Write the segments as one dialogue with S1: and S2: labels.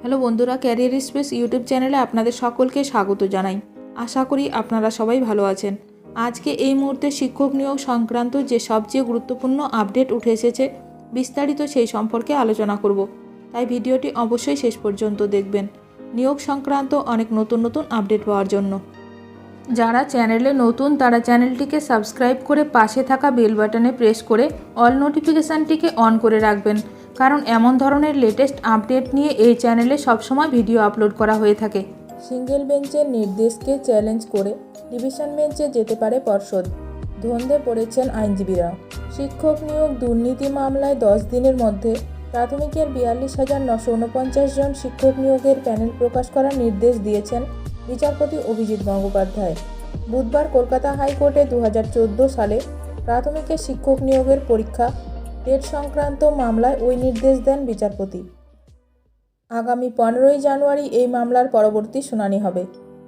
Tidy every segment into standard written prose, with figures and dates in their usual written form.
S1: Hello বন্ধুরা, career space YouTube চ্যানেলে আপনাদের সকলকে স্বাগত জানাই। আশা করি আপনারা সবাই ভালো আছেন। আজকে এই মুহূর্তে শিক্ষক নিয়োগ সংক্রান্ত যে সবচেয়ে গুরুত্বপূর্ণ আপডেট উঠে এসেছে, বিস্তারিত সেই সম্পর্কে আলোচনা করব। তাই ভিডিওটি অবশ্যই শেষ পর্যন্ত দেখবেন নিয়োগ সংক্রান্ত অনেক নতুন নতুন আপডেট পাওয়ার জন্য। যারা চ্যানেলে নতুন তারা চ্যানেলটিকে সাবস্ক্রাইব করে পাশে থাকা বেল বাটনে প্রেস করে অল নোটিফিকেশানটিকে অন করে রাখবেন, কারণ এমন ধরনের লেটেস্ট আপডেট নিয়ে এই চ্যানেলে সবসময় ভিডিও আপলোড করা হয়ে থাকে। সিঙ্গেল বেঞ্চের নির্দেশকে চ্যালেঞ্জ করে ডিভিশন বেঞ্চে যেতে পারে পর্ষদ, ধন্দে পড়েছেন আইনজীবীরা। শিক্ষক নিয়োগ দুর্নীতি মামলায় 10 দিনের মধ্যে প্রাথমিকের 42,949 জন শিক্ষক নিয়োগের প্যানেল প্রকাশ করার নির্দেশ দিয়েছেন বিচারপতি অভিজিৎ গঙ্গোপাধ্যায়। বুধবার কলকাতা হাইকোর্টে 2014 সালে প্রাথমিকের শিক্ষক নিয়োগের পরীক্ষা ডেট সংক্রান্ত মামলায় ওই নির্দেশ দেন বিচারপতি। আগামী 15ই জানুয়ারি এই মামলার পরবর্তী শুনানি হবে।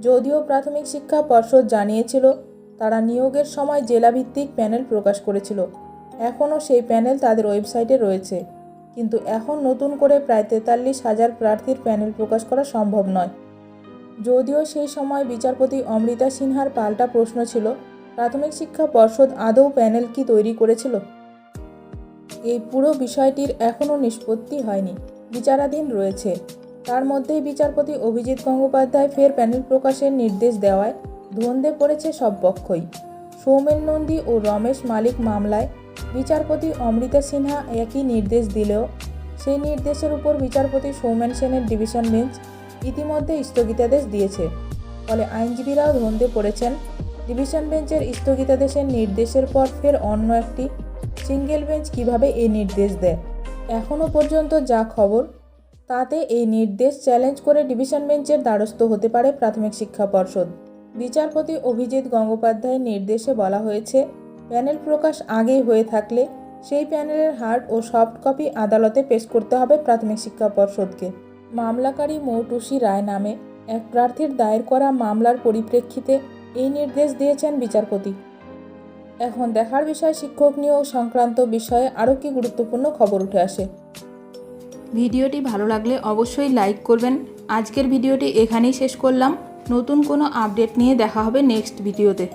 S1: যদিও প্রাথমিক শিক্ষা পর্ষদ জানিয়েছিল তারা নিয়োগের সময় জেলাভিত্তিক প্যানেল প্রকাশ করেছিল, এখনও সেই প্যানেল তাদের ওয়েবসাইটে রয়েছে, কিন্তু এখন নতুন করে প্রায় 43,000 প্রার্থীর প্যানেল প্রকাশ করা সম্ভব নয়। যদিও সেই সময় বিচারপতি অমৃতা সিনহার পাল্টা প্রশ্ন ছিল, প্রাথমিক শিক্ষা পর্ষদ আদৌ প্যানেল কি তৈরি করেছিল? এই পুরো বিষয়টির এখনও নিষ্পত্তি হয়নি, বিচারাধীন রয়েছে। তার মধ্যেই বিচারপতি অভিজিৎ গঙ্গোপাধ্যায় ফের প্যানেল প্রকাশের নির্দেশ দেওয়ায় ধন্দে পড়েছে সব পক্ষই। সৌমেন নন্দী ও রমেশ মালিক মামলায় বিচারপতি অমৃতা সিনহা একই নির্দেশ দিলেও সেই নির্দেশের উপর বিচারপতি সৌমেন সেনের ডিভিশন বেঞ্চ ইতিমধ্যে স্থগিতাদেশ দিয়েছে। ফলে আইনজীবীরাও ধন্দে পড়েছেন ডিভিশন বেঞ্চের স্থগিতাদেশের নির্দেশের পর ফের অন্য একটি সিঙ্গেল বেঞ্চ কিভাবে এই নির্দেশ দেয়। এখনও পর্যন্ত যা খবর তাতে এই নির্দেশ চ্যালেঞ্জ করে ডিভিশন বেঞ্চের দ্বারস্থ হতে পারে প্রাথমিক শিক্ষা পর্ষদ। বিচারপতি অভিজিৎ গঙ্গোপাধ্যায়ের নির্দেশে বলা হয়েছে, প্যানেল প্রকাশ আগেই হয়ে থাকলে সেই প্যানেলের হার্ড ও সফট কপি আদালতে পেশ করতে হবে প্রাথমিক শিক্ষা পর্ষদকে। মামলাকারী মৌটুসী রায় নামে এক প্রার্থীর দায়ের করা মামলার পরিপ্রেক্ষিতে এই নির্দেশ দিয়েছেন বিচারপতি। এখন দেখার বিষয় শিক্ষক নিয়োগ সংক্রান্ত বিষয়ে আরও কি গুরুত্বপূর্ণ খবর উঠে আসে। ভিডিওটি ভালো লাগলে অবশ্যই লাইক করবেন। আজকের ভিডিওটি এখানেই শেষ করলাম। নতুন কোনো আপডেট নিয়ে দেখা হবে নেক্সট ভিডিওতে।